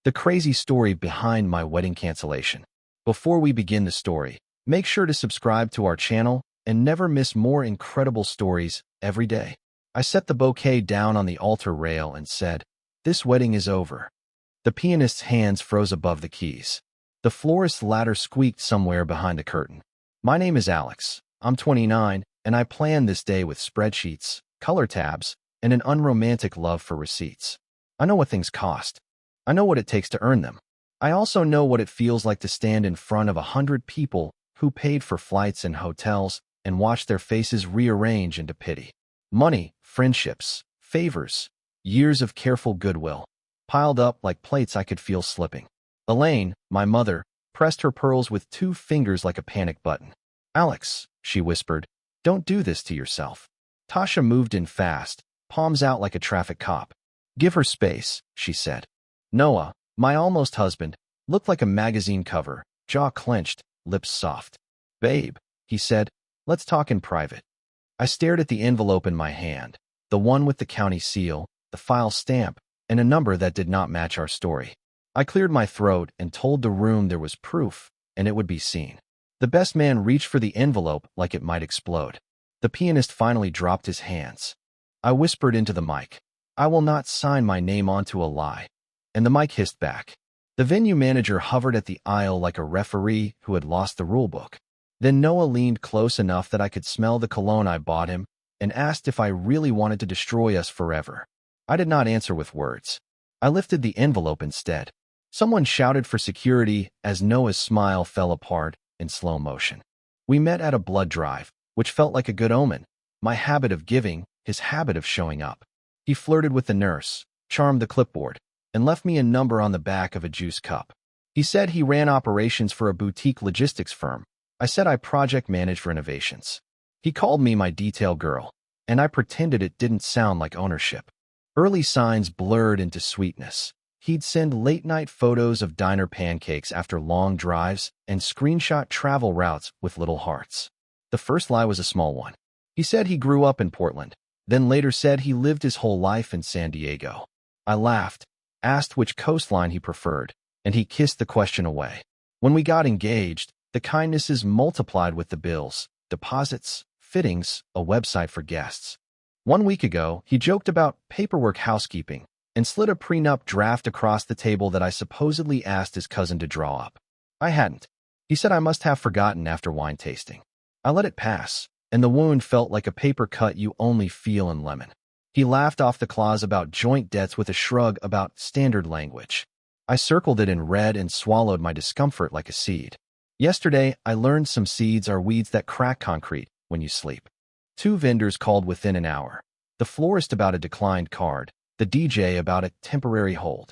the crazy story behind my wedding cancellation. Before we begin the story, make sure to subscribe to our channel and never miss more incredible stories every day. I set the bouquet down on the altar rail and said, "This wedding is over." The pianist's hands froze above the keys. The florist's ladder squeaked somewhere behind the curtain. "My name is Alex. I'm 29, and I planned this day with spreadsheets, color tabs, and an unromantic love for receipts. I know what things cost. I know what it takes to earn them. I also know what it feels like to stand in front of 100 people who paid for flights and hotels and watch their faces rearrange into pity. Money, friendships, favors, years of careful goodwill, piled up like plates I could feel slipping. Elaine, my mother, pressed her pearls with 2 fingers like a panic button. "Alex," she whispered, "don't do this to yourself." Tasha moved in fast, palms out like a traffic cop. "Give her space," she said. Noah, my almost husband, looked like a magazine cover, jaw clenched, lips soft. "Babe," he said, "let's talk in private." I stared at the envelope in my hand, the one with the county seal, the file stamp, and a number that did not match our story. I cleared my throat and told the room there was proof, and it would be seen. The best man reached for the envelope like it might explode. The pianist finally dropped his hands. I whispered into the mic, "I will not sign my name onto a lie." And the mic hissed back. The venue manager hovered at the aisle like a referee who had lost the rulebook. Then Noah leaned close enough that I could smell the cologne I bought him and asked if I really wanted to destroy us forever. I did not answer with words. I lifted the envelope instead. Someone shouted for security as Noah's smile fell apart in slow motion. We met at a blood drive, which felt like a good omen. My habit of giving, his habit of showing up. He flirted with the nurse, charmed the clipboard, and left me a number on the back of a juice cup. He said he ran operations for a boutique logistics firm. I said I project managed renovations. He called me my detail girl, and I pretended it didn't sound like ownership. Early signs blurred into sweetness. He'd send late-night photos of diner pancakes after long drives and screenshot travel routes with little hearts. The first lie was a small one. He said he grew up in Portland, then later said he lived his whole life in San Diego. I laughed, asked which coastline he preferred, and he kissed the question away. When we got engaged, the kindnesses multiplied with the bills, deposits, fittings, a website for guests. 1 week ago, he joked about paperwork housekeeping and slid a prenup draft across the table that I supposedly asked his cousin to draw up. I hadn't. He said I must have forgotten after wine tasting. I let it pass, and the wound felt like a paper cut you only feel in lemon. He laughed off the clause about joint debts with a shrug about standard language. I circled it in red and swallowed my discomfort like a seed. Yesterday, I learned some seeds are weeds that crack concrete when you sleep. 2 vendors called within an hour. The florist about a declined card, the DJ about a temporary hold.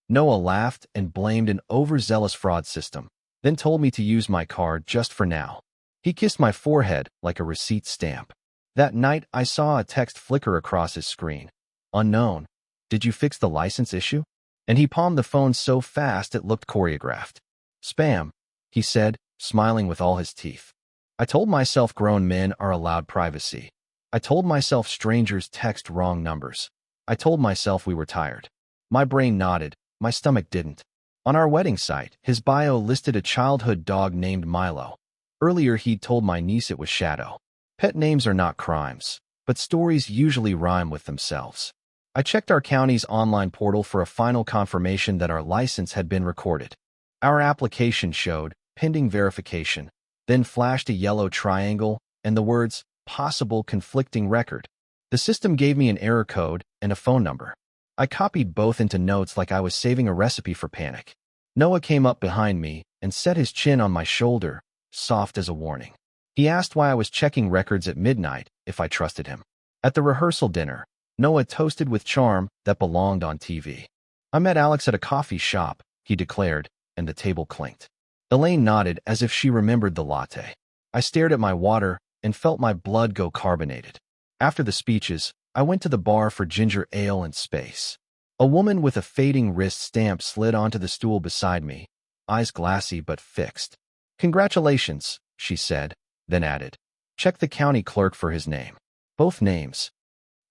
Noah laughed and blamed an overzealous fraud system, then told me to use my card just for now. He kissed my forehead like a receipt stamp. That night, I saw a text flicker across his screen. "Unknown. Did you fix the license issue?" And he palmed the phone so fast it looked choreographed. "Spam," he said, smiling with all his teeth. I told myself grown men are allowed privacy. I told myself strangers text wrong numbers. I told myself we were tired. My brain nodded, my stomach didn't. On our wedding site, his bio listed a childhood dog named Milo. Earlier, he'd told my niece it was Shadow. Pet names are not crimes, but stories usually rhyme with themselves. I checked our county's online portal for a final confirmation that our license had been recorded. Our application showed pending verification, then flashed a yellow triangle and the words, possible conflicting record. The system gave me an error code and a phone number. I copied both into notes like I was saving a recipe for panic. Noah came up behind me and set his chin on my shoulder, soft as a warning. He asked why I was checking records at midnight, if I trusted him. At the rehearsal dinner, Noah toasted with charm that belonged on TV. "I met Alex at a coffee shop," he declared, and the table clinked. Elaine nodded as if she remembered the latte. I stared at my water and felt my blood go carbonated. After the speeches, I went to the bar for ginger ale and space. A woman with a fading wrist stamp slid onto the stool beside me, eyes glassy but fixed. "Congratulations," she said, then added, "Check the county clerk for his name." Both names.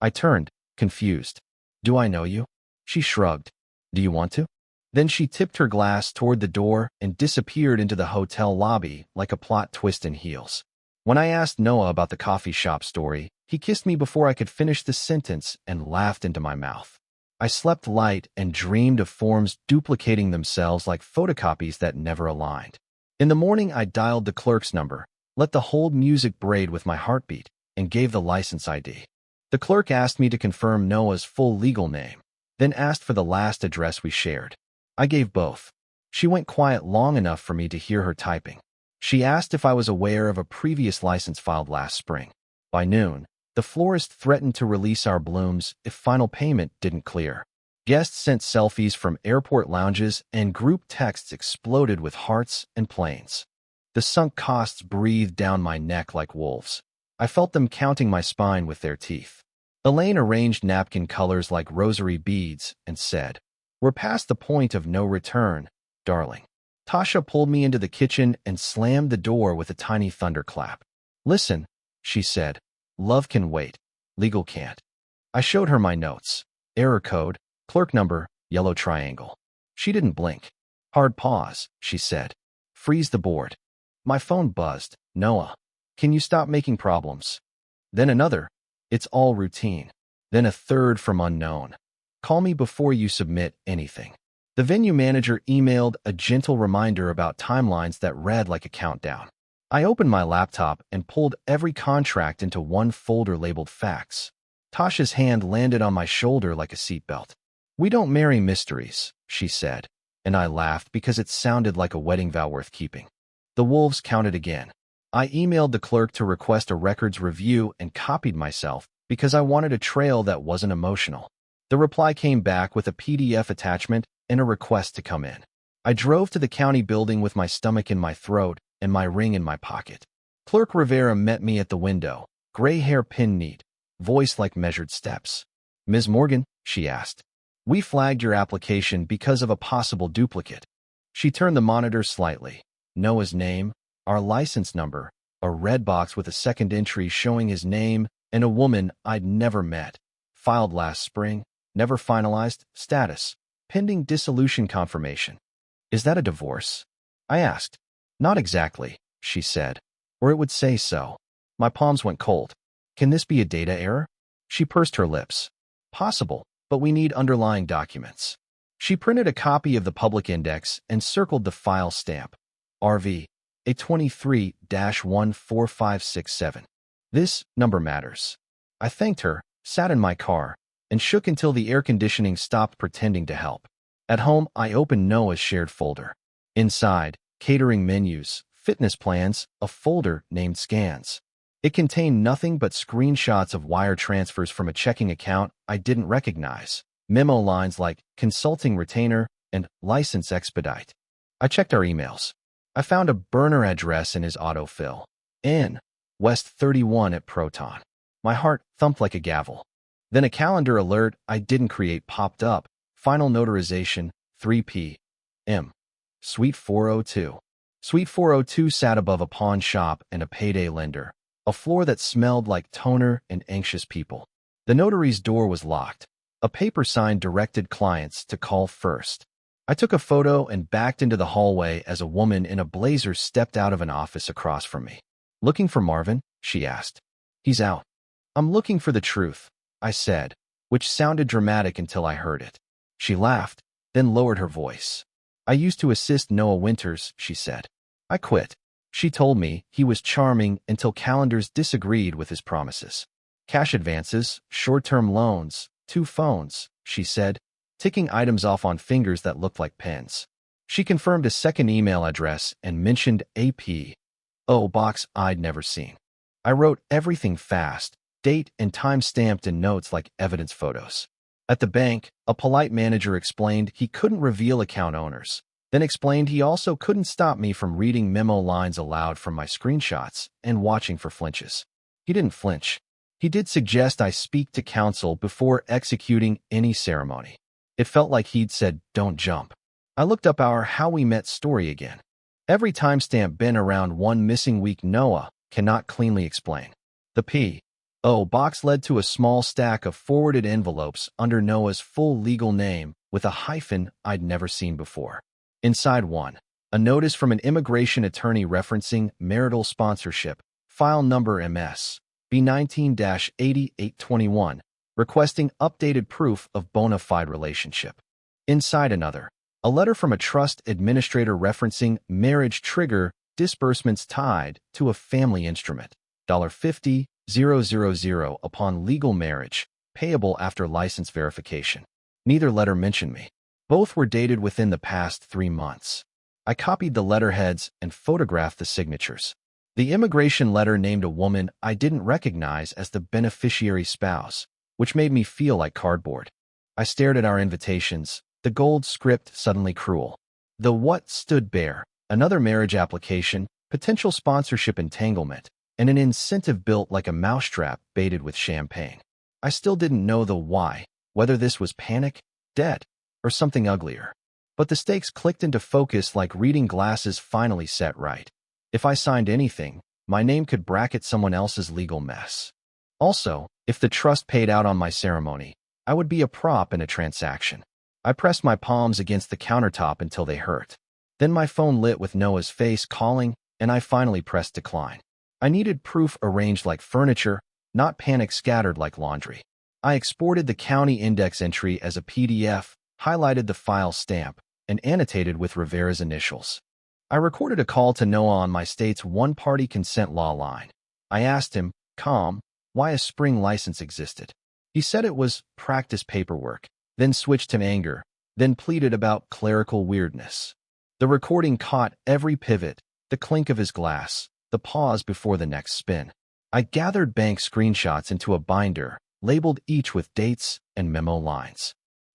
I turned, confused. "Do I know you?" She shrugged. "Do you want to?" Then she tipped her glass toward the door and disappeared into the hotel lobby like a plot twist in heels. When I asked Noah about the coffee shop story, he kissed me before I could finish the sentence and laughed into my mouth. I slept light and dreamed of forms duplicating themselves like photocopies that never aligned. In the morning, I dialed the clerk's number, let the hold music braid with my heartbeat, and gave the license ID. The clerk asked me to confirm Noah's full legal name, then asked for the last address we shared. I gave both. She went quiet long enough for me to hear her typing. She asked if I was aware of a previous license filed last spring. By noon, the florist threatened to release our blooms if final payment didn't clear. Guests sent selfies from airport lounges, and group texts exploded with hearts and planes. The sunk costs breathed down my neck like wolves. I felt them counting my spine with their teeth. Elaine arranged napkin colors like rosary beads and said, "We're past the point of no return, darling." Tasha pulled me into the kitchen and slammed the door with a tiny thunderclap. "Listen," she said, "love can wait. Legal can't." I showed her my notes. Error code, clerk number, yellow triangle. She didn't blink. "Hard pause," she said. "Freeze the board." My phone buzzed. "Noah, can you stop making problems?" Then another. "It's all routine." Then a third from unknown. "Call me before you submit anything." The venue manager emailed a gentle reminder about timelines that read like a countdown. I opened my laptop and pulled every contract into one folder labeled Facts. Tasha's hand landed on my shoulder like a seatbelt. "We don't marry mysteries," she said, and I laughed because it sounded like a wedding vow worth keeping. The wolves counted again. I emailed the clerk to request a records review and copied myself because I wanted a trail that wasn't emotional. The reply came back with a PDF attachment and a request to come in. I drove to the county building with my stomach in my throat and my ring in my pocket. Clerk Rivera met me at the window, gray hair pinned neat, voice like measured steps. "Ms. Morgan," she asked, "we flagged your application because of a possible duplicate." She turned the monitor slightly. Noah's name, our license number, a red box with a second entry showing his name, and a woman I'd never met. Filed last spring, never finalized, status, pending dissolution confirmation. "Is that a divorce?" I asked. "Not exactly," she said, "or it would say so." My palms went cold. "Can this be a data error?" She pursed her lips. "Possible, but we need underlying documents." She printed a copy of the public index and circled the file stamp. RV, A23-14567. "This number matters." I thanked her, sat in my car, and shook until the air conditioning stopped pretending to help. At home, I opened Noah's shared folder. Inside, catering menus, fitness plans, a folder named Scans. It contained nothing but screenshots of wire transfers from a checking account I didn't recognize, memo lines like consulting retainer and license expedite. I checked our emails. I found a burner address in his autofill. N. West 31 at Proton. My heart thumped like a gavel. Then a calendar alert I didn't create popped up. Final notarization, 3 p.m. Suite 402. Suite 402 sat above a pawn shop and a payday lender, a floor that smelled like toner and anxious people. The notary's door was locked. A paper sign directed clients to call first. I took a photo and backed into the hallway as a woman in a blazer stepped out of an office across from me. "Looking for Marvin?" she asked. "He's out." "I'm looking for the truth," I said, which sounded dramatic until I heard it. She laughed, then lowered her voice. "I used to assist Noah Winters," she said. "I quit." She told me he was charming until calendars disagreed with his promises. "Cash advances, short-term loans, 2 phones," she said, ticking items off on fingers that looked like pens. She confirmed a second email address and mentioned a P.O. box I'd never seen. I wrote everything fast, date and time stamped in notes like evidence photos. At the bank, a polite manager explained he couldn't reveal account owners, then explained he also couldn't stop me from reading memo lines aloud from my screenshots and watching for flinches. He didn't flinch. He did suggest I speak to counsel before executing any ceremony. It felt like he'd said, "Don't jump." I looked up our How We Met story again. Every timestamp been around one missing week Noah cannot cleanly explain. The P. Box led to a small stack of forwarded envelopes under Noah's full legal name with a hyphen I'd never seen before. Inside one, a notice from an immigration attorney referencing marital sponsorship, file number MS B19-8821, requesting updated proof of bona fide relationship. Inside another, a letter from a trust administrator referencing marriage trigger disbursements tied to a family instrument, $50,000 upon legal marriage, payable after license verification. Neither letter mentioned me. Both were dated within the past 3 months. I copied the letterheads and photographed the signatures. The immigration letter named a woman I didn't recognize as the beneficiary spouse, which made me feel like cardboard. I stared at our invitations, the gold script suddenly cruel. The what stood bare, another marriage application, potential sponsorship entanglement, and an incentive built like a mousetrap baited with champagne. I still didn't know the why, whether this was panic, debt, or something uglier. But the stakes clicked into focus like reading glasses finally set right. If I signed anything, my name could bracket someone else's legal mess. Also, if the trust paid out on my ceremony, I would be a prop in a transaction. I pressed my palms against the countertop until they hurt. Then my phone lit with Noah's face calling, and I finally pressed decline. I needed proof arranged like furniture, not panic scattered like laundry. I exported the county index entry as a PDF, highlighted the file stamp, and annotated with Rivera's initials. I recorded a call to Noah on my state's one-party consent law line. I asked him, calm, why a spring license existed. He said it was practice paperwork, then switched to anger, then pleaded about clerical weirdness. The recording caught every pivot, the clink of his glass, the pause before the next spin. I gathered bank screenshots into a binder, labeled each with dates and memo lines.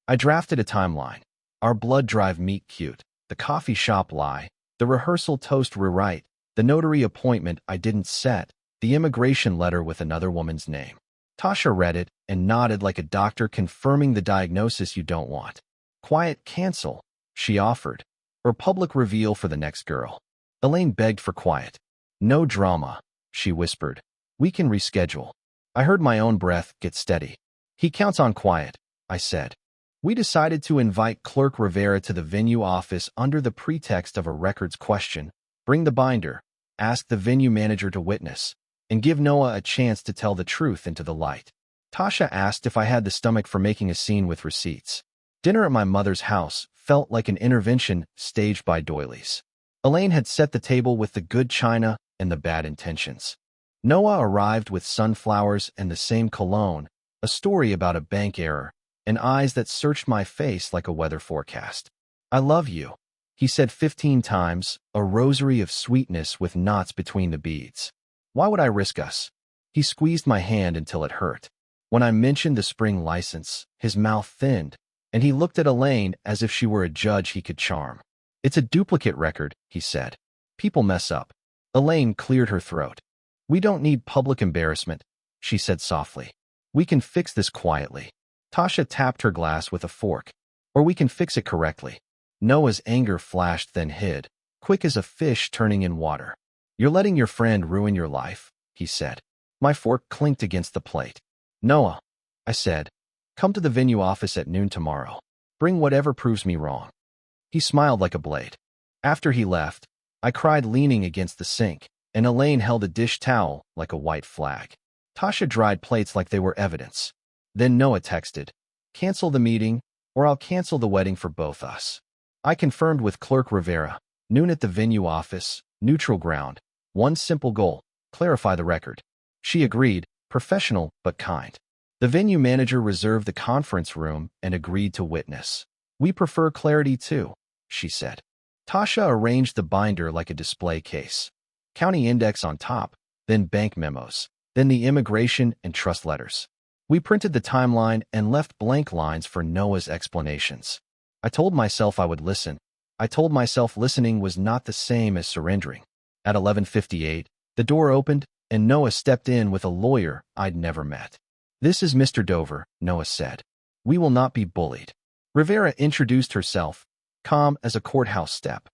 I drafted a timeline. Our blood drive meet cute, the coffee shop lie, the rehearsal toast rewrite, the notary appointment I didn't set, the immigration letter with another woman's name. Tasha read it and nodded like a doctor confirming the diagnosis you don't want. Quiet cancel, she offered, or public reveal for the next girl. Elaine begged for quiet. No drama, she whispered. We can reschedule. I heard my own breath get steady. He counts on quiet, I said. We decided to invite Clerk Rivera to the venue office under the pretext of a records question, bring the binder, ask the venue manager to witness, and give Noah a chance to tell the truth into the light. Tasha asked if I had the stomach for making a scene with receipts. Dinner at my mother's house felt like an intervention staged by doilies. Elaine had set the table with the good china and the bad intentions. Noah arrived with sunflowers and the same cologne, a story about a bank error, and eyes that searched my face like a weather forecast. I love you, he said 15 times, a rosary of sweetness with knots between the beads. Why would I risk us? He squeezed my hand until it hurt. When I mentioned the spring license, his mouth thinned, and he looked at Elaine as if she were a judge he could charm. It's a duplicate record, he said. People mess up. Elaine cleared her throat. We don't need public embarrassment, she said softly. We can fix this quietly. Tasha tapped her glass with a fork. Or we can fix it correctly. Noah's anger flashed then hid, quick as a fish turning in water. You're letting your friend ruin your life, he said. My fork clinked against the plate. Noah, I said, come to the venue office at noon tomorrow. Bring whatever proves me wrong. He smiled like a blade. After he left, I cried leaning against the sink, and Elaine held a dish towel like a white flag. Tasha dried plates like they were evidence. Then Noah texted, cancel the meeting, or I'll cancel the wedding for both us. I confirmed with Clerk Rivera, noon at the venue office, neutral ground, one simple goal, clarify the record. She agreed, professional but kind. The venue manager reserved the conference room and agreed to witness. We prefer clarity too, she said. Tasha arranged the binder like a display case. County index on top, then bank memos, then the immigration and trust letters. We printed the timeline and left blank lines for Noah's explanations. I told myself I would listen. I told myself listening was not the same as surrendering. At 11:58, the door opened, and Noah stepped in with a lawyer I'd never met. This is Mr. Dover, Noah said. We will not be bullied. Rivera introduced herself, calm as a courthouse step.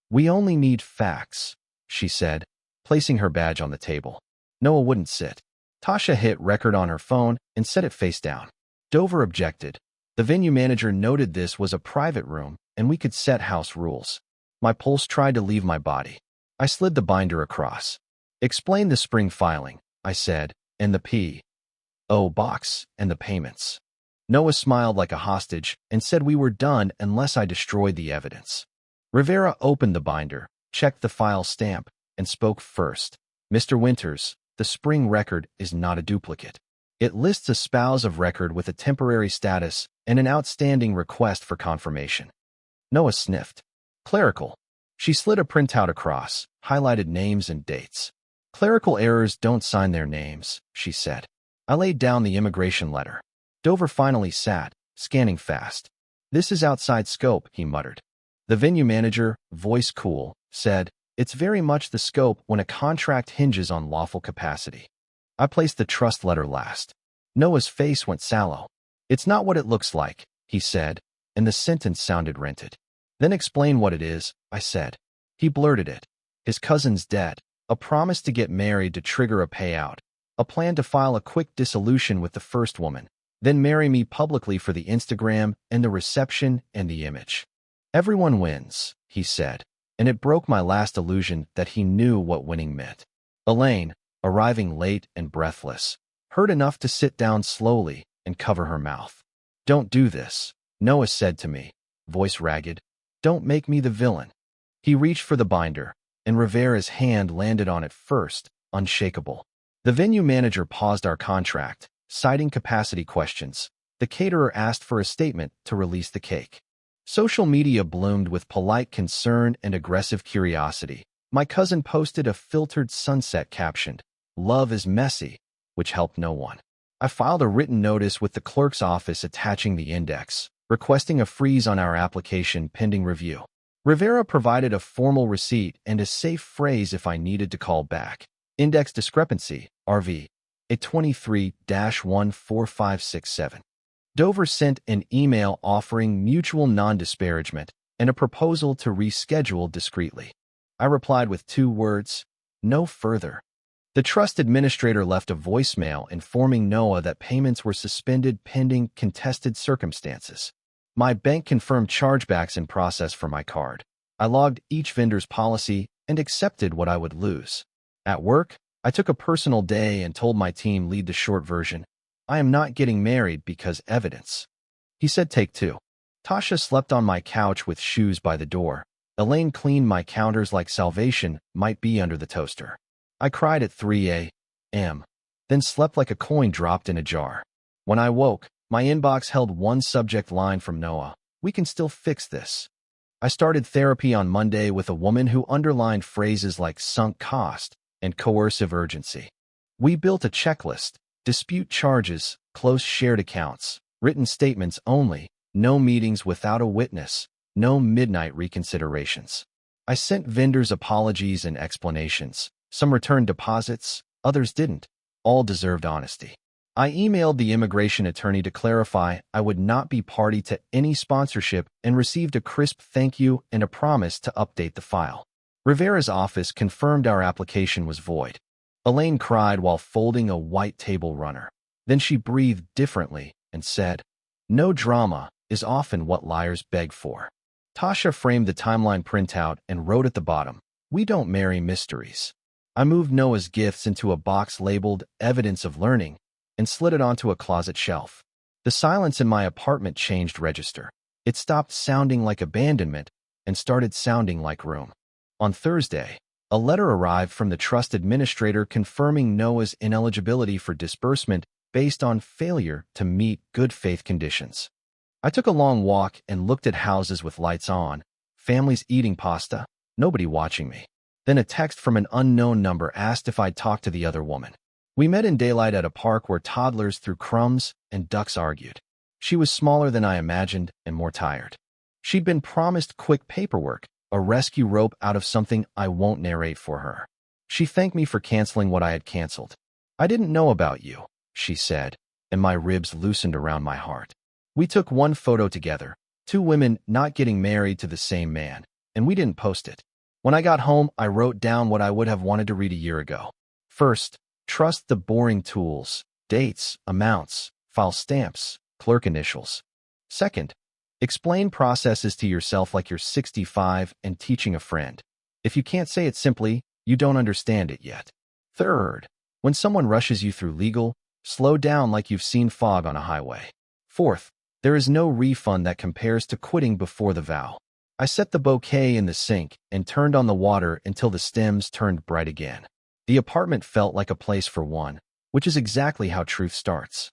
We only need facts, she said, placing her badge on the table. Noah wouldn't sit. Tasha hit record on her phone and set it face down. Dover objected. The venue manager noted this was a private room and we could set house rules. My pulse tried to leave my body. I slid the binder across. Explain the spring filing, I said, and the P.O. box and the payments. Noah smiled like a hostage and said we were done unless I destroyed the evidence. Rivera opened the binder, checked the file stamp, and spoke first. Mr. Winters, the spring record is not a duplicate. It lists a spouse of record with a temporary status and an outstanding request for confirmation. Noah sniffed. Clerical. She slid a printout across, highlighted names and dates. Clerical errors don't sign their names, she said. I laid down the immigration letter. Dover finally sat, scanning fast. This is outside scope, he muttered. The venue manager, voice cool, said, it's very much the scope when a contract hinges on lawful capacity. I placed the trust letter last. Noah's face went sallow. It's not what it looks like, he said, and the sentence sounded rented. Then explain what it is, I said. He blurted it. His cousin's dead, a promise to get married to trigger a payout, a plan to file a quick dissolution with the first woman, then marry me publicly for the Instagram and the reception and the image. Everyone wins, he said, and it broke my last illusion that he knew what winning meant. Elaine, arriving late and breathless, heard enough to sit down slowly and cover her mouth. Don't do this, Noah said to me, voice ragged. Don't make me the villain. He reached for the binder, and Rivera's hand landed on it first, unshakable. The venue manager paused our contract, citing capacity questions. The caterer asked for a statement to release the cake. Social media bloomed with polite concern and aggressive curiosity. My cousin posted a filtered sunset captioned, "Love is messy," which helped no one. I filed a written notice with the clerk's office attaching the index, requesting a freeze on our application pending review. Rivera provided a formal receipt and a safe phrase if I needed to call back. Index discrepancy, RV, a 23-14567. Dover sent an email offering mutual non-disparagement and a proposal to reschedule discreetly. I replied with 2 words, no further. The trust administrator left a voicemail informing Noah that payments were suspended pending contested circumstances. My bank confirmed chargebacks in process for my card. I logged each vendor's policy and accepted what I would lose. At work, I took a personal day and told my team lead the short version. I am not getting married because evidence. He said take 2. Tasha slept on my couch with shoes by the door. Elaine cleaned my counters like salvation might be under the toaster. I cried at 3 a.m., then slept like a coin dropped in a jar. When I woke, my inbox held one subject line from Noah. We can still fix this. I started therapy on Monday with a woman who underlined phrases like sunk cost and coercive urgency. We built a checklist: dispute charges, close shared accounts, written statements only, no meetings without a witness, no midnight reconsiderations. I sent vendors apologies and explanations. Some returned deposits, others didn't. All deserved honesty. I emailed the immigration attorney to clarify I would not be party to any sponsorship and received a crisp thank you and a promise to update the file. Rivera's office confirmed our application was void. Elaine cried while folding a white table runner. Then she breathed differently and said, no drama is often what liars beg for. Tasha framed the timeline printout and wrote at the bottom, we don't marry mysteries. I moved Noah's gifts into a box labeled evidence of learning and slid it onto a closet shelf. The silence in my apartment changed register. It stopped sounding like abandonment and started sounding like room. On Thursday, a letter arrived from the trust administrator confirming Noah's ineligibility for disbursement based on failure to meet good faith conditions. I took a long walk and looked at houses with lights on, families eating pasta, nobody watching me. Then a text from an unknown number asked if I'd talk to the other woman. We met in daylight at a park where toddlers threw crumbs and ducks argued. She was smaller than I imagined and more tired. She'd been promised quick paperwork, a rescue rope out of something I won't narrate for her. She thanked me for canceling what I had canceled. I didn't know about you, she said, and my ribs loosened around my heart. We took one photo together, 2 women not getting married to the same man, and we didn't post it. When I got home, I wrote down what I would have wanted to read a year ago. First, Trust the boring tools, dates, amounts, file stamps, clerk initials. Second, explain processes to yourself like you're 65 and teaching a friend. If you can't say it simply, you don't understand it yet. Third, when someone rushes you through legal, slow down like you've seen fog on a highway. Fourth, there is no refund that compares to quitting before the vow. I set the bouquet in the sink and turned on the water until the stems turned bright again. The apartment felt like a place for one, which is exactly how truth starts.